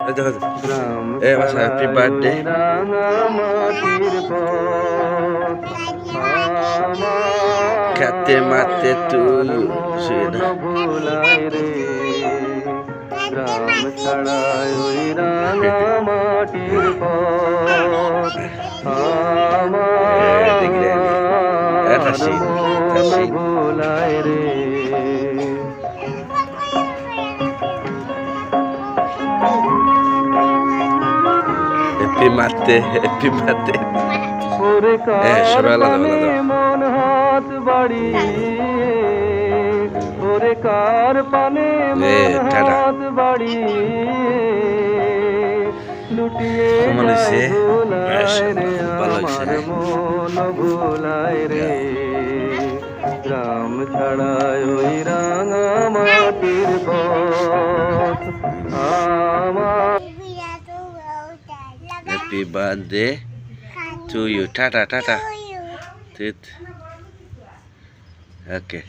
এ বাসা happy birthday খাতে মাতে তুই ভোলায় রে গ্রাম ছাড়ায় ওই রাঙা মাটির পথ আমার ভোলায় রে হ্যাপি বার্থডে ওরে সবাই আলাদা কার আলাদা মন হাত বাড়ি ওরে কার পানে মন টাটা হাত বাড়ি লুটিয়ে কেমন হয়েছে? যায় ভোলায় রে ভালো হয়েছে, আমার মন ভোলায় রে গ্রাম ছাড়ায় ওই রাঙা মাটির পথ আমার happy birthday to you tata tata okay